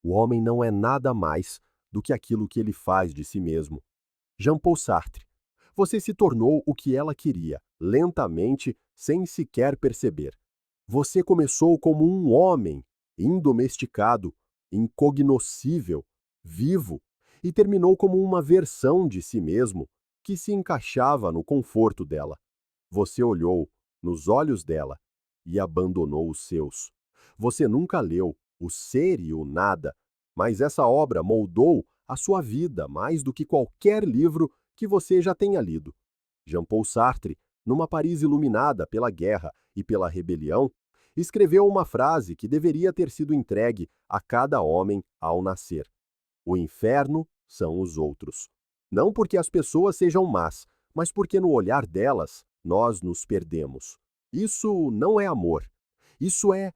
O homem não é nada mais do que aquilo que ele faz de si mesmo. Jean-Paul Sartre. Você se tornou o que ela queria, lentamente, sem sequer perceber. Você começou como um homem, indomesticado, incognoscível, vivo, e terminou como uma versão de si mesmo que se encaixava no conforto dela. Você olhou nos olhos dela e abandonou os seus. Você nunca leu o Ser e o Nada, mas essa obra moldou a sua vida mais do que qualquer livro que você já tenha lido. Jean-Paul Sartre, numa Paris iluminada pela guerra e pela rebelião, escreveu uma frase que deveria ter sido entregue a cada homem ao nascer: o inferno são os outros. Não porque as pessoas sejam más, mas porque no olhar delas nós nos perdemos. Isso não é amor. Isso é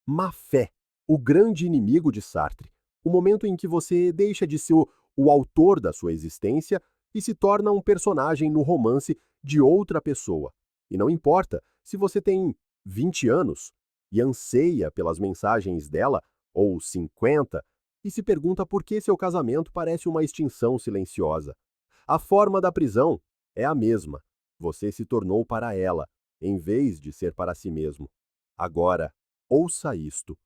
má fé, o grande inimigo de Sartre. O momento em que você deixa de ser o autor da sua existência e se torna um personagem no romance de outra pessoa. E não importa se você tem 20 anos e anseia pelas mensagens dela, ou 50, e se pergunta por que seu casamento parece uma extinção silenciosa. A forma da prisão é a mesma. Você se tornou para ela, em vez de ser para si mesmo. Agora, ouça isto.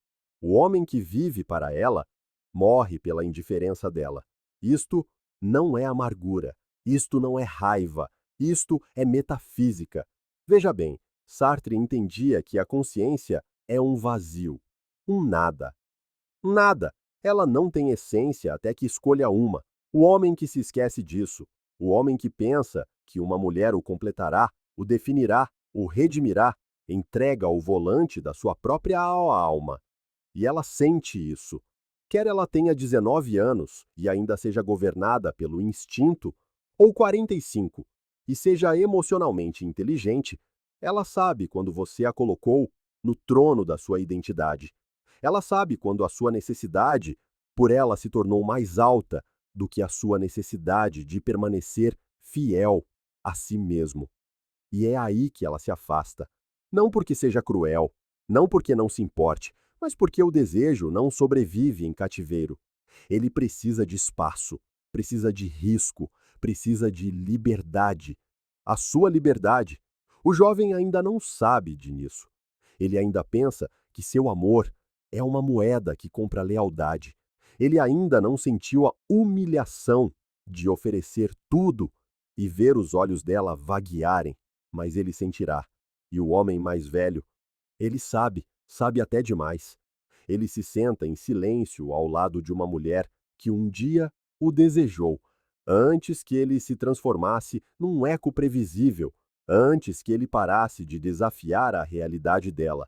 O homem que vive para ela morre pela indiferença dela. Isto não é amargura, isto não é raiva, isto é metafísica. Veja bem, Sartre entendia que a consciência é um vazio, um nada. Nada. Ela não tem essência até que escolha uma. O homem que se esquece disso, o homem que pensa que uma mulher o completará, o definirá, o redimirá, entrega o volante da sua própria alma. E ela sente isso. Quer ela tenha 19 anos e ainda seja governada pelo instinto, ou 45, e seja emocionalmente inteligente, ela sabe quando você a colocou no trono da sua identidade. Ela sabe quando a sua necessidade por ela se tornou mais alta do que a sua necessidade de permanecer fiel a si mesmo. E é aí que ela se afasta. Não porque seja cruel, não porque não se importe, mas porque o desejo não sobrevive em cativeiro. Ele precisa de espaço, precisa de risco, precisa de liberdade. A sua liberdade. O jovem ainda não sabe nisso. Ele ainda pensa que seu amor é uma moeda que compra lealdade. Ele ainda não sentiu a humilhação de oferecer tudo e ver os olhos dela vaguearem, mas ele sentirá. E o homem mais velho, ele sabe, sabe até demais. Ele se senta em silêncio ao lado de uma mulher que um dia o desejou, antes que ele se transformasse num eco previsível, antes que ele parasse de desafiar a realidade dela,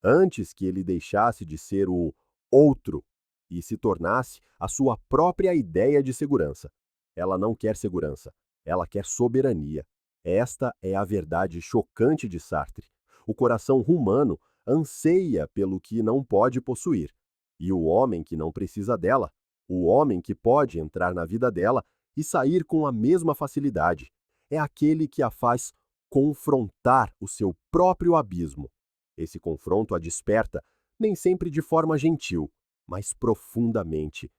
antes que ele deixasse de ser o outro e se tornasse a sua própria ideia de segurança. Ela não quer segurança, ela quer soberania. Esta é a verdade chocante de Sartre. O coração humano anseia pelo que não pode possuir. E o homem que não precisa dela, o homem que pode entrar na vida dela e sair com a mesma facilidade, é aquele que a faz confrontar o seu próprio abismo. Esse confronto a desperta, nem sempre de forma gentil, mas profundamente.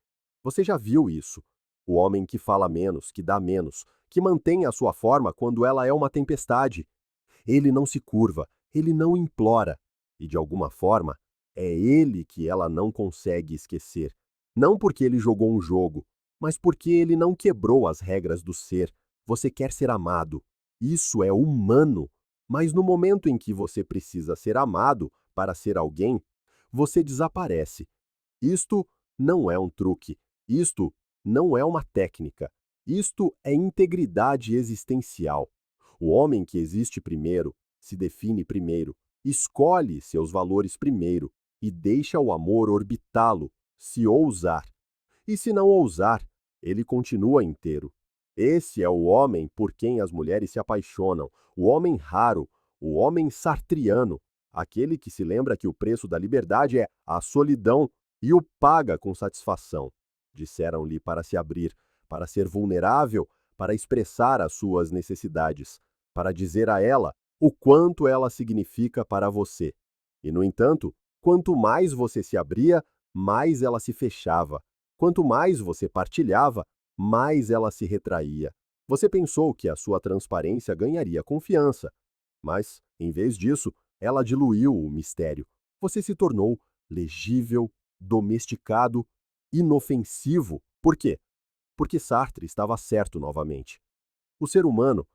Você já viu isso? O homem que fala menos, que dá menos, que mantém a sua forma quando ela é uma tempestade. Ele não se curva, ele não implora. E de alguma forma, é ele que ela não consegue esquecer. Não porque ele jogou um jogo, mas porque ele não quebrou as regras do ser. Você quer ser amado. Isso é humano. Mas no momento em que você precisa ser amado para ser alguém, você desaparece. Isto não é um truque. Isto não é uma técnica. Isto é integridade existencial. O homem que existe primeiro, se define primeiro, escolhe seus valores primeiro e deixa o amor orbitá-lo, se ousar. E se não ousar, ele continua inteiro. Esse é o homem por quem as mulheres se apaixonam, o homem raro, o homem sartriano, aquele que se lembra que o preço da liberdade é a solidão e o paga com satisfação. Disseram-lhe para se abrir, para ser vulnerável, para expressar as suas necessidades, para dizer a ela o quanto ela significa para você. E, no entanto, quanto mais você se abria, mais ela se fechava. Quanto mais você partilhava, mais ela se retraía. Você pensou que a sua transparência ganharia confiança, mas, em vez disso, ela diluiu o mistério. Você se tornou legível, domesticado, inofensivo. Por quê? Porque Sartre estava certo novamente. O ser humano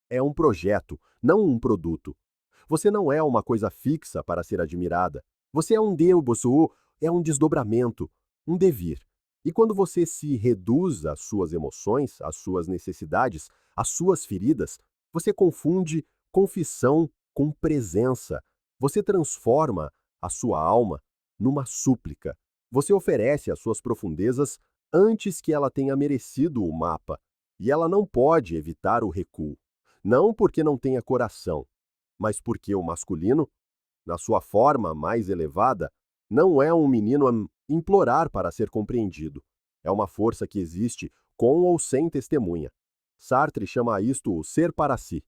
é um projeto, não um produto. Você não é uma coisa fixa para ser admirada. Você é um Deus, é um desdobramento, um devir. E quando você se reduz às suas emoções, às suas necessidades, às suas feridas, você confunde confissão com presença. Você transforma a sua alma numa súplica. Você oferece as suas profundezas antes que ela tenha merecido o mapa. E ela não pode evitar o recuo. Não porque não tenha coração, mas porque o masculino, na sua forma mais elevada, não é um menino a implorar para ser compreendido. É uma força que existe com ou sem testemunha. Sartre chama isto o ser para si.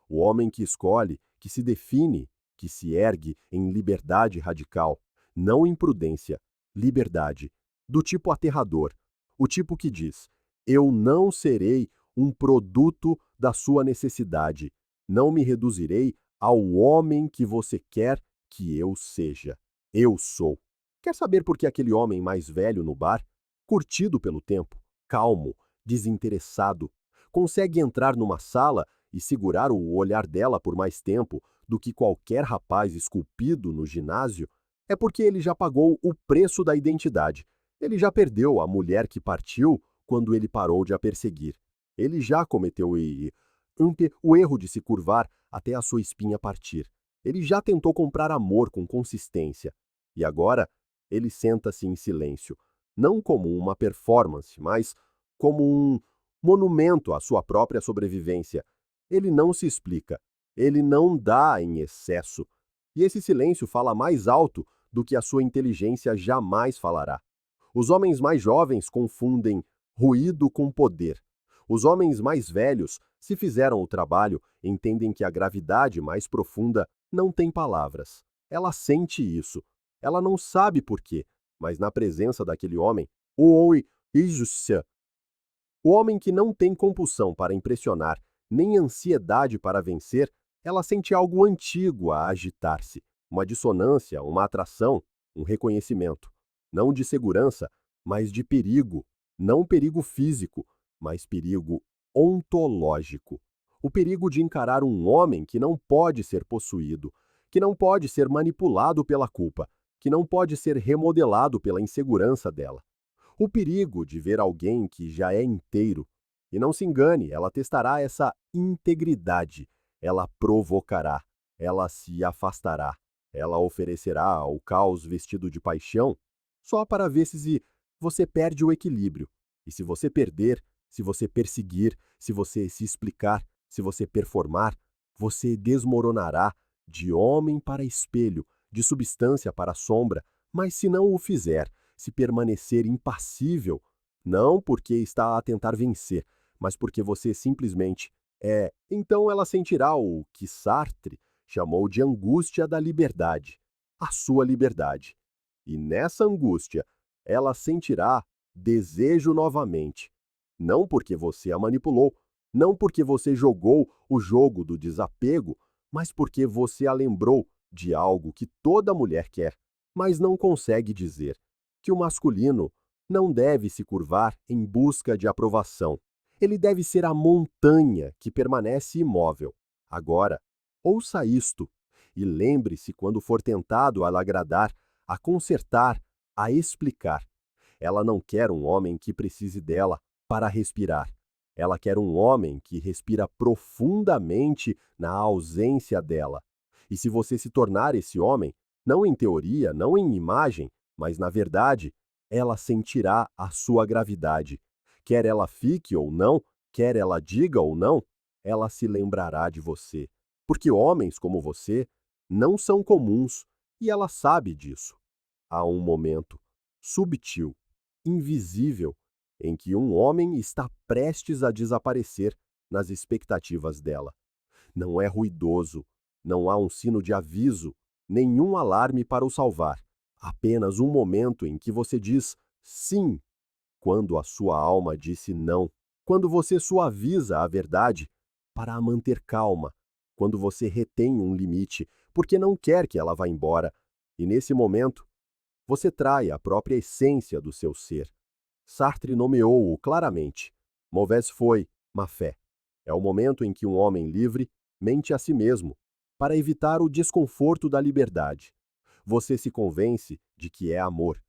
O homem que escolhe, que se define, que se ergue em liberdade radical, não imprudência, liberdade, do tipo aterrador, o tipo que diz: eu não serei um produto da sua necessidade, não me reduzirei ao homem que você quer que eu seja. Eu sou. Quer saber por que aquele homem mais velho no bar, curtido pelo tempo, calmo, desinteressado, consegue entrar numa sala e segurar o olhar dela por mais tempo do que qualquer rapaz esculpido no ginásio? É porque ele já pagou o preço da identidade. Ele já perdeu a mulher que partiu quando ele parou de a perseguir. Ele já cometeu o erro de se curvar até a sua espinha partir. Ele já tentou comprar amor com consistência. E agora, ele senta-se em silêncio, não como uma performance, mas como um monumento à sua própria sobrevivência. Ele não se explica, ele não dá em excesso. E esse silêncio fala mais alto do que a sua inteligência jamais falará. Os homens mais jovens confundem ruído com poder. Os homens mais velhos, se fizeram o trabalho, entendem que a gravidade mais profunda não tem palavras. Ela sente isso. Ela não sabe por quê, mas na presença daquele homem, o homem que não tem compulsão para impressionar, nem ansiedade para vencer, ela sente algo antigo a agitar-se, uma dissonância, uma atração, um reconhecimento. Não de segurança, mas de perigo. Não perigo físico, mas perigo ontológico. O perigo de encarar um homem que não pode ser possuído, que não pode ser manipulado pela culpa, que não pode ser remodelado pela insegurança dela. O perigo de ver alguém que já é inteiro. E não se engane, ela testará essa integridade, ela provocará, ela se afastará, ela oferecerá o caos vestido de paixão, só para ver se você perde o equilíbrio. E se você perder, se você perseguir, se você se explicar, se você performar, você desmoronará de homem para espelho, de substância para sombra, mas se não o fizer, se permanecer impassível, não porque está a tentar vencer, mas porque você simplesmente é. Então ela sentirá o que Sartre chamou de angústia da liberdade, a sua liberdade. E nessa angústia, ela sentirá desejo novamente. Não porque você a manipulou, não porque você jogou o jogo do desapego, mas porque você a lembrou de algo que toda mulher quer, mas não consegue dizer que o masculino não deve se curvar em busca de aprovação. Ele deve ser a montanha que permanece imóvel. Agora, ouça isto e lembre-se quando for tentado a lhe agradar, a consertar, a explicar. Ela não quer um homem que precise dela para respirar. Ela quer um homem que respira profundamente na ausência dela. E se você se tornar esse homem, não em teoria, não em imagem, mas na verdade, ela sentirá a sua gravidade. Quer ela fique ou não, quer ela diga ou não, ela se lembrará de você. Porque homens como você não são comuns, e ela sabe disso. Há um momento subtil, invisível, em que um homem está prestes a desaparecer nas expectativas dela. Não é ruidoso, não há um sino de aviso, nenhum alarme para o salvar. Apenas um momento em que você diz sim quando a sua alma disse não. Quando você suaviza a verdade para a manter calma. Quando você retém um limite porque não quer que ela vá embora. E nesse momento, você trai a própria essência do seu ser. Sartre nomeou-o claramente. Mauvais foi má fé. É o momento em que um homem livre mente a si mesmo, para evitar o desconforto da liberdade. Você se convence de que é amor,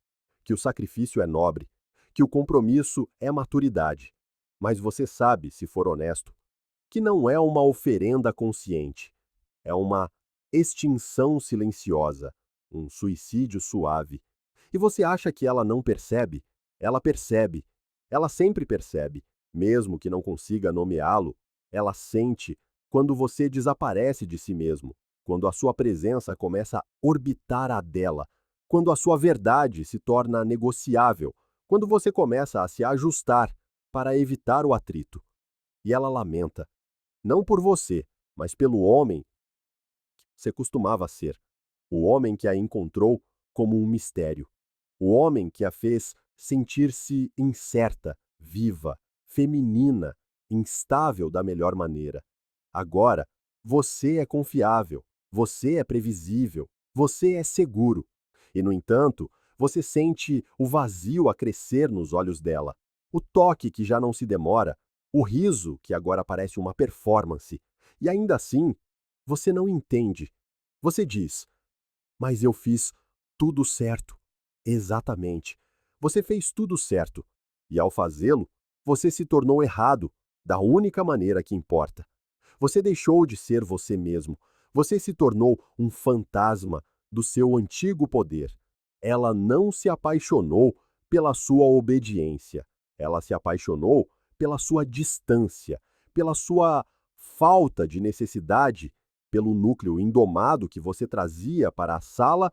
que o sacrifício é nobre, que o compromisso é maturidade. Mas você sabe, se for honesto, que não é uma oferenda consciente, é uma extinção silenciosa, um suicídio suave. E você acha que ela não percebe? Ela percebe. Ela sempre percebe, mesmo que não consiga nomeá-lo. Ela sente quando você desaparece de si mesmo, quando a sua presença começa a orbitar a dela, quando a sua verdade se torna negociável, quando você começa a se ajustar para evitar o atrito. E ela lamenta, não por você, mas pelo homem que você costumava ser. O homem que a encontrou como um mistério. O homem que a fez sentir-se incerta, viva, feminina, instável da melhor maneira. Agora, você é confiável, você é previsível, você é seguro. E, no entanto, você sente o vazio a crescer nos olhos dela, o toque que já não se demora, o riso que agora parece uma performance. E ainda assim, você não entende. Você diz: mas eu fiz tudo certo. Exatamente. Você fez tudo certo. E ao fazê-lo, você se tornou errado, da única maneira que importa. Você deixou de ser você mesmo. Você se tornou um fantasma do seu antigo poder. Ela não se apaixonou pela sua obediência. Ela se apaixonou pela sua distância, pela sua falta de necessidade, pelo núcleo indomado que você trazia para a sala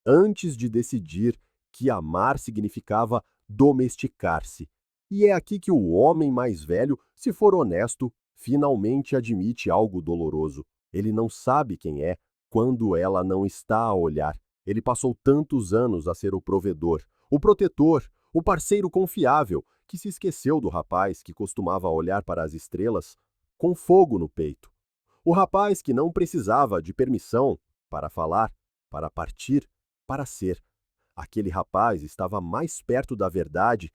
antes de decidir que amar significava domesticar-se. E é aqui que o homem mais velho, se for honesto, finalmente admite algo doloroso. Ele não sabe quem é quando ela não está a olhar. Ele passou tantos anos a ser o provedor, o protetor, o parceiro confiável, que se esqueceu do rapaz que costumava olhar para as estrelas com fogo no peito. O rapaz que não precisava de permissão para falar, para partir, para ser. Aquele rapaz estava mais perto da verdade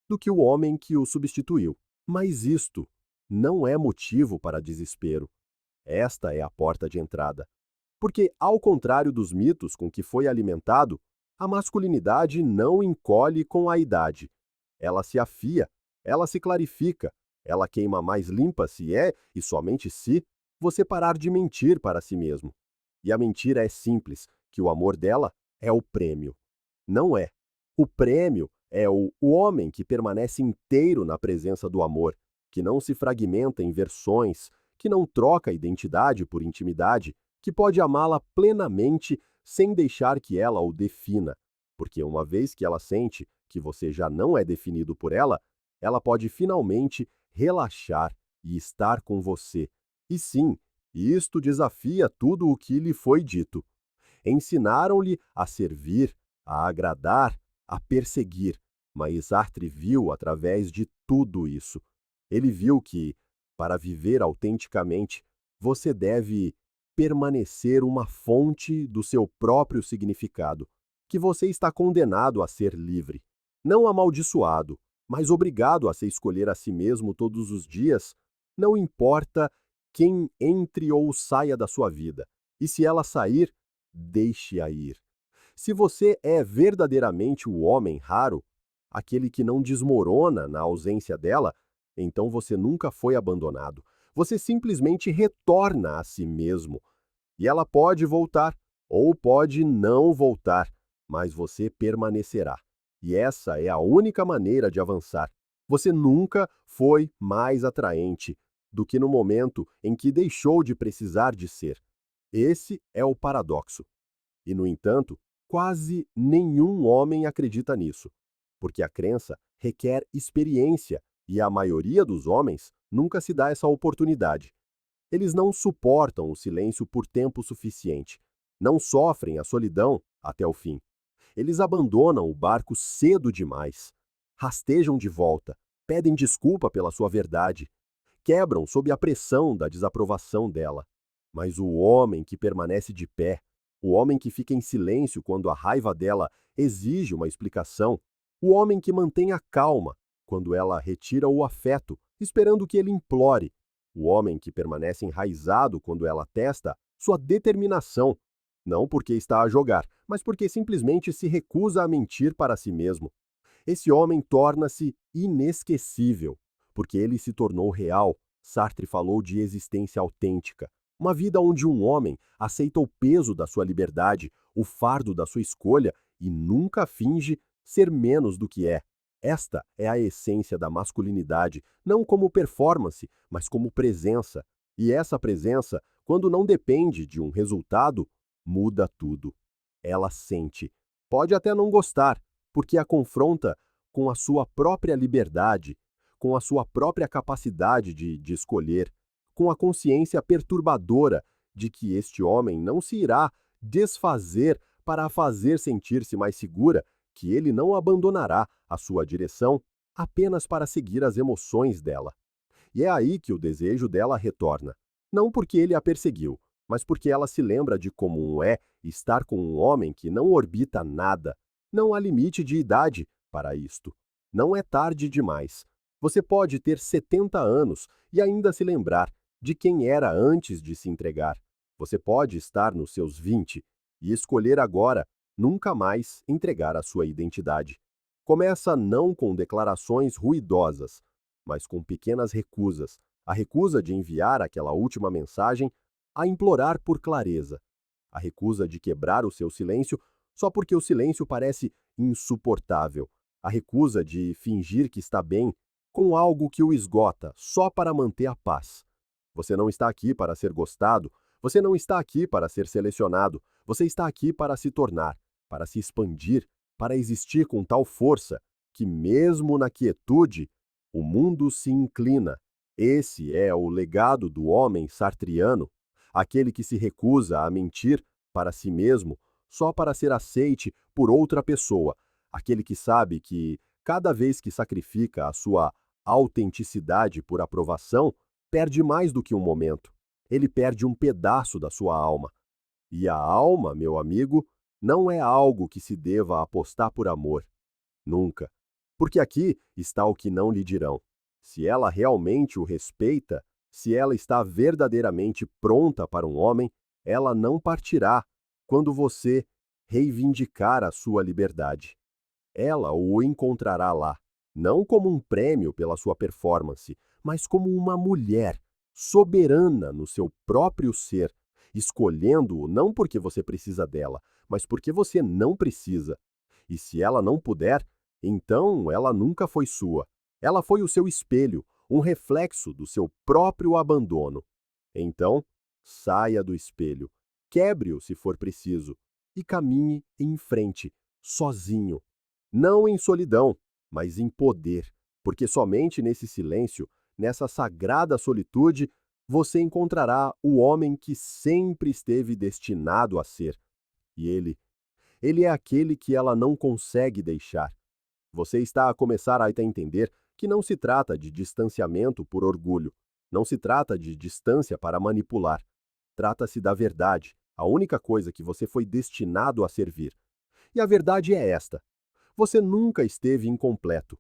do que o homem que o substituiu. Mas isto não é motivo para desespero. Esta é a porta de entrada. Porque, ao contrário dos mitos com que foi alimentado, a masculinidade não encolhe com a idade. Ela se afia, ela se clarifica, ela queima mais limpa se é, e somente se, você parar de mentir para si mesmo. E a mentira é simples, que o amor dela é o prêmio. Não é. O prêmio é o homem que permanece inteiro na presença do amor, que não se fragmenta em versões, que não troca identidade por intimidade, que pode amá-la plenamente sem deixar que ela o defina. Porque uma vez que ela sente que você já não é definido por ela, ela pode finalmente relaxar e estar com você. E sim, isto desafia tudo o que lhe foi dito. Ensinaram-lhe a servir, a agradar, a perseguir, mas Sartre viu através de tudo isso. Ele viu que, para viver autenticamente, você deve permanecer uma fonte do seu próprio significado, que você está condenado a ser livre, não amaldiçoado, mas obrigado a se escolher a si mesmo todos os dias, não importa quem entre ou saia da sua vida. E se ela sair, deixe-a ir. Se você é verdadeiramente o homem raro, aquele que não desmorona na ausência dela, então você nunca foi abandonado. Você simplesmente retorna a si mesmo. E ela pode voltar, ou pode não voltar, mas você permanecerá. E essa é a única maneira de avançar. Você nunca foi mais atraente do que no momento em que deixou de precisar de ser. Esse é o paradoxo. E, no entanto, quase nenhum homem acredita nisso, porque a crença requer experiência e a maioria dos homens nunca se dá essa oportunidade. Eles não suportam o silêncio por tempo suficiente, não sofrem a solidão até o fim. Eles abandonam o barco cedo demais. Rastejam de volta, pedem desculpa pela sua verdade, quebram sob a pressão da desaprovação dela. Mas o homem que permanece de pé, o homem que fica em silêncio quando a raiva dela exige uma explicação, o homem que mantém a calma quando ela retira o afeto, esperando que ele implore, o homem que permanece enraizado quando ela testa sua determinação, não porque está a jogar, mas porque simplesmente se recusa a mentir para si mesmo. Esse homem torna-se inesquecível, porque ele se tornou real. Sartre falou de existência autêntica. Uma vida onde um homem aceita o peso da sua liberdade, o fardo da sua escolha e nunca finge ser menos do que é. Esta é a essência da masculinidade, não como performance, mas como presença. E essa presença, quando não depende de um resultado, muda tudo. Ela sente. Pode até não gostar, porque a confronta com a sua própria liberdade, com a sua própria capacidade de escolher, com a consciência perturbadora de que este homem não se irá desfazer para a fazer sentir-se mais segura, que ele não abandonará a sua direção apenas para seguir as emoções dela. E é aí que o desejo dela retorna. Não porque ele a perseguiu, mas porque ela se lembra de como é estar com um homem que não orbita nada. Não há limite de idade para isto. Não é tarde demais. Você pode ter 70 anos e ainda se lembrar de quem era antes de se entregar. Você pode estar nos seus 20 e escolher agora nunca mais entregar a sua identidade. Começa não com declarações ruidosas, mas com pequenas recusas. A recusa de enviar aquela última mensagem, a implorar por clareza. A recusa de quebrar o seu silêncio só porque o silêncio parece insuportável. A recusa de fingir que está bem com algo que o esgota só para manter a paz. Você não está aqui para ser gostado, você não está aqui para ser selecionado, você está aqui para se tornar, para se expandir, para existir com tal força que, mesmo na quietude, o mundo se inclina. Esse é o legado do homem sartriano, aquele que se recusa a mentir para si mesmo só para ser aceite por outra pessoa, aquele que sabe que, cada vez que sacrifica a sua autenticidade por aprovação, perde mais do que um momento. Ele perde um pedaço da sua alma. E a alma, meu amigo, não é algo que se deva apostar por amor. Nunca. Porque aqui está o que não lhe dirão. Se ela realmente o respeita, se ela está verdadeiramente pronta para um homem, ela não partirá quando você reivindicar a sua liberdade. Ela o encontrará lá, não como um prêmio pela sua performance, mas como uma mulher, soberana no seu próprio ser, escolhendo-o não porque você precisa dela, mas porque você não precisa. E se ela não puder, então ela nunca foi sua. Ela foi o seu espelho, um reflexo do seu próprio abandono. Então, saia do espelho, quebre-o se for preciso, e caminhe em frente, sozinho. Não em solidão, mas em poder, porque somente nesse silêncio, nessa sagrada solitude, você encontrará o homem que sempre esteve destinado a ser. E ele é aquele que ela não consegue deixar. Você está a começar a entender que não se trata de distanciamento por orgulho, não se trata de distância para manipular. Trata-se da verdade, a única coisa que você foi destinado a servir. E a verdade é esta: você nunca esteve incompleto.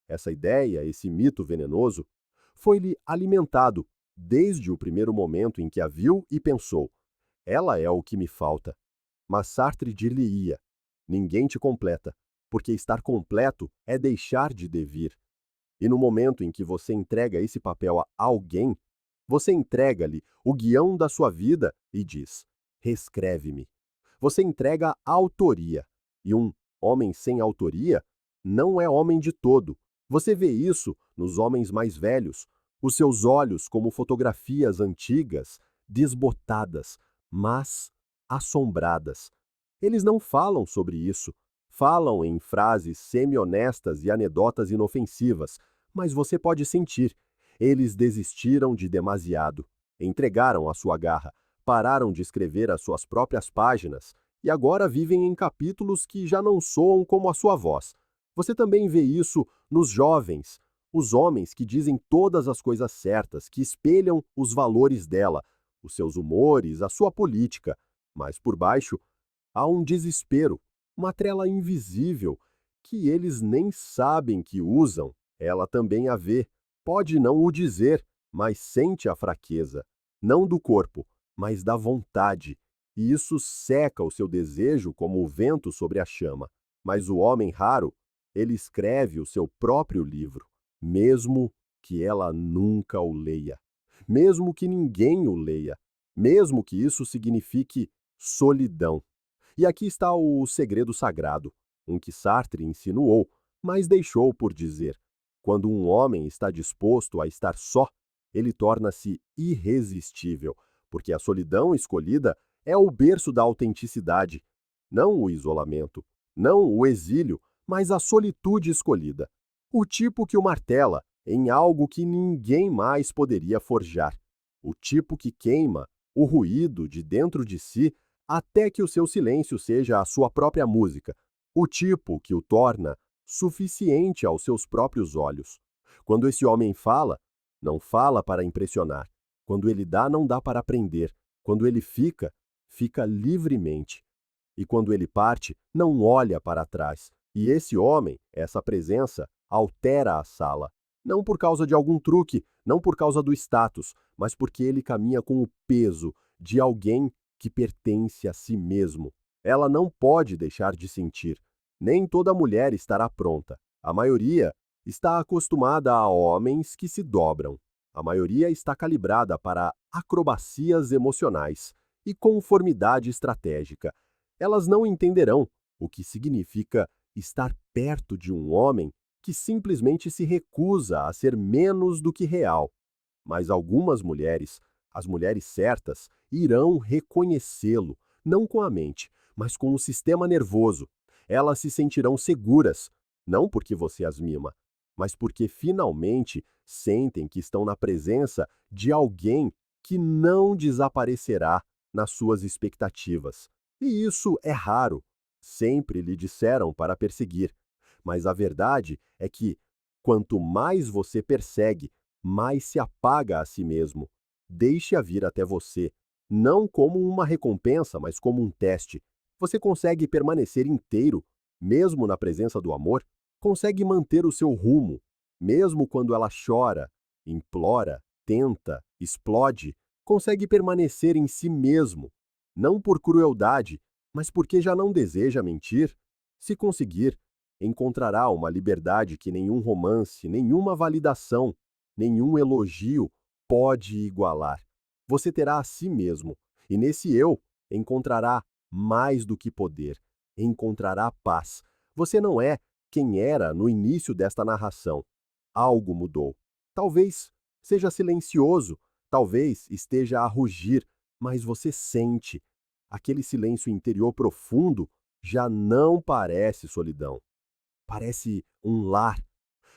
Essa ideia, esse mito venenoso, foi-lhe alimentado desde o primeiro momento em que a viu e pensou: ela é o que me falta. Mas Sartre dir-lhe-ia: ninguém te completa, porque estar completo é deixar de devir. E no momento em que você entrega esse papel a alguém, você entrega-lhe o guião da sua vida e diz: reescreve-me. Você entrega a autoria, e um homem sem autoria não é homem de todo. Você vê isso nos homens mais velhos, os seus olhos como fotografias antigas, desbotadas, mas assombradas. Eles não falam sobre isso. Falam em frases semi-honestas e anedotas inofensivas, mas você pode sentir. Eles desistiram de demasiado. Entregaram a sua garra, pararam de escrever as suas próprias páginas e agora vivem em capítulos que já não soam como a sua voz. Você também vê isso nos jovens, os homens que dizem todas as coisas certas, que espelham os valores dela, os seus humores, a sua política, mas por baixo há um desespero, uma trela invisível que eles nem sabem que usam. Ela também a vê, pode não o dizer, mas sente a fraqueza, não do corpo, mas da vontade. E isso seca o seu desejo como o vento sobre a chama. Mas o homem raro, ele escreve o seu próprio livro, mesmo que ela nunca o leia, mesmo que ninguém o leia, mesmo que isso signifique solidão. E aqui está o segredo sagrado, um que Sartre insinuou, mas deixou por dizer. Quando um homem está disposto a estar só, ele torna-se irresistível, porque a solidão escolhida é o berço da autenticidade, não o isolamento, não o exílio, mas a solitude escolhida. O tipo que o martela em algo que ninguém mais poderia forjar. O tipo que queima o ruído de dentro de si até que o seu silêncio seja a sua própria música, o tipo que o torna suficiente aos seus próprios olhos. Quando esse homem fala, não fala para impressionar. Quando ele dá, não dá para aprender. Quando ele fica, fica livremente. E quando ele parte, não olha para trás. E esse homem, essa presença, altera a sala. Não por causa de algum truque, não por causa do status, mas porque ele caminha com o peso de alguém que pertence a si mesmo. Ela não pode deixar de sentir. Nem toda mulher estará pronta. A maioria está acostumada a homens que se dobram. A maioria está calibrada para acrobacias emocionais e conformidade estratégica. Elas não entenderão o que significa estar perto de um homem que simplesmente se recusa a ser menos do que real. Mas algumas mulheres, as mulheres certas, irão reconhecê-lo, não com a mente, mas com o sistema nervoso. Elas se sentirão seguras, não porque você as mima, mas porque finalmente sentem que estão na presença de alguém que não desaparecerá nas suas expectativas. E isso é raro. Sempre lhe disseram para perseguir. Mas a verdade é que, quanto mais você persegue, mais se apaga a si mesmo. Deixe-a vir até você, não como uma recompensa, mas como um teste. Você consegue permanecer inteiro, mesmo na presença do amor? Consegue manter o seu rumo, mesmo quando ela chora, implora, tenta, explode? Consegue permanecer em si mesmo, não por crueldade, mas porque já não deseja mentir? Se conseguir, encontrará uma liberdade que nenhum romance, nenhuma validação, nenhum elogio pode igualar. Você terá a si mesmo, e nesse eu encontrará mais do que poder, encontrará paz. Você não é quem era no início desta narração. Algo mudou. Talvez seja silencioso, talvez esteja a rugir, mas você sente. Aquele silêncio interior profundo já não parece solidão. Parece um lar.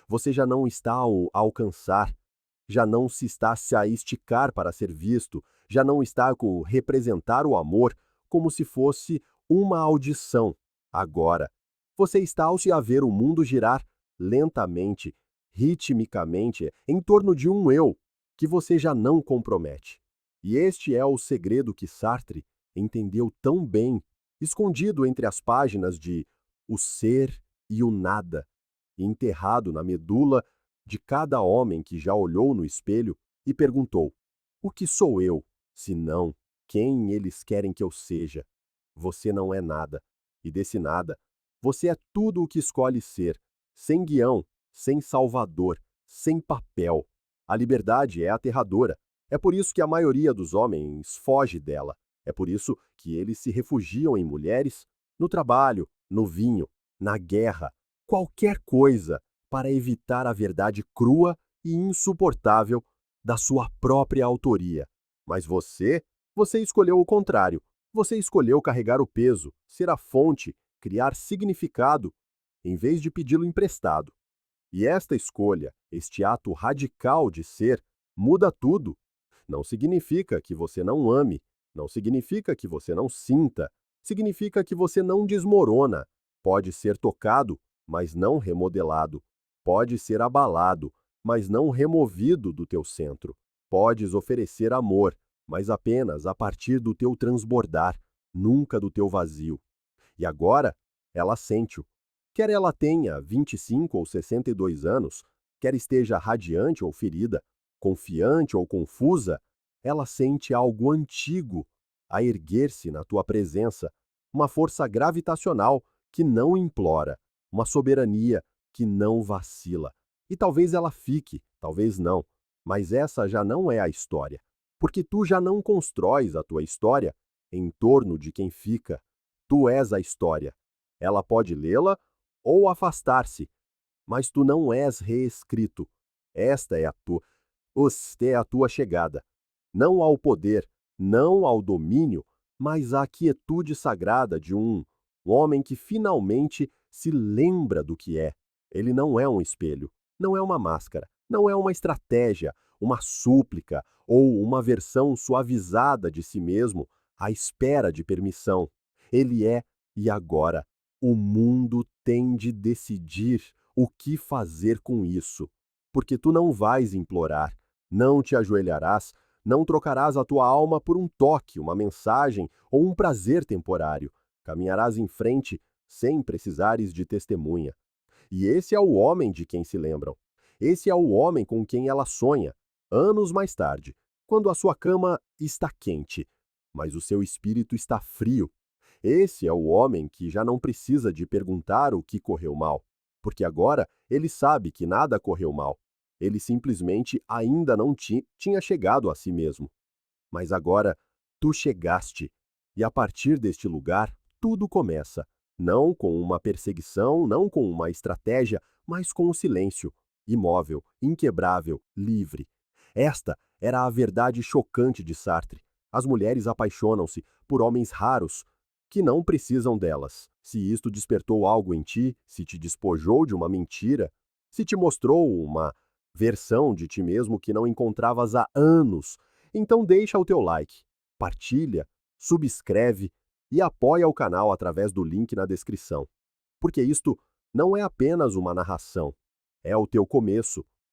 Você já não está a alcançar, já não se está se a esticar para ser visto, já não está a representar o amor como se fosse uma audição. Agora, você está ao se a ver o mundo girar lentamente, ritmicamente, em torno de um eu que você já não compromete. E este é o segredo que Sartre entendeu tão bem, escondido entre as páginas de O Ser e o Nada, e enterrado na medula de cada homem que já olhou no espelho e perguntou: o que sou eu, se não quem eles querem que eu seja? Você não é nada, e desse nada, você é tudo o que escolhe ser, sem guião, sem salvador, sem papel. A liberdade é aterradora. É por isso que a maioria dos homens foge dela. É por isso que eles se refugiam em mulheres, no trabalho, no vinho, na guerra, qualquer coisa para evitar a verdade crua e insuportável da sua própria autoria. Mas você escolheu o contrário. Você escolheu carregar o peso, ser a fonte, criar significado, em vez de pedi-lo emprestado. E esta escolha, este ato radical de ser, muda tudo. Não significa que você não ame, não significa que você não sinta, Significa que você não desmorona. Pode ser tocado, mas não remodelado. Pode ser abalado, mas não removido do teu centro. Podes oferecer amor, mas apenas a partir do teu transbordar, nunca do teu vazio. E agora, ela sente-o. Quer ela tenha 25 ou 62 anos, quer esteja radiante ou ferida, confiante ou confusa, ela sente algo antigo a erguer-se na tua presença, uma força gravitacional que não implora, uma soberania que não vacila. E talvez ela fique, talvez não, mas essa já não é a história, porque tu já não constróis a tua história em torno de quem fica. Tu és a história. Ela pode lê-la ou afastar-se, mas tu não és reescrito. Esta é a tua, esta é a tua chegada. Não ao poder, não ao domínio, mas à quietude sagrada de um homem que finalmente se lembra do que é. Ele não é um espelho, não é uma máscara, não é uma estratégia, uma súplica ou uma versão suavizada de si mesmo à espera de permissão. Ele é, e agora, o mundo tem de decidir o que fazer com isso. Porque tu não vais implorar, não te ajoelharás, não trocarás a tua alma por um toque, uma mensagem ou um prazer temporário. Caminharás em frente sem precisares de testemunha. E esse é o homem de quem se lembram. Esse é o homem com quem ela sonha, anos mais tarde, quando a sua cama está quente, mas o seu espírito está frio. Esse é o homem que já não precisa de perguntar o que correu mal, porque agora ele sabe que nada correu mal. Ele simplesmente ainda não tinha chegado a si mesmo. Mas agora tu chegaste, e a partir deste lugar tudo começa. Não com uma perseguição, não com uma estratégia, mas com o silêncio, imóvel, inquebrável, livre. Esta era a verdade chocante de Sartre. As mulheres apaixonam-se por homens raros, que não precisam delas. Se isto despertou algo em ti, se te despojou de uma mentira, se te mostrou uma versão de ti mesmo que não encontravas há anos, então deixa o teu like, partilha, subscreve e apoia o canal através do link na descrição. Porque isto não é apenas uma narração, é o teu começo,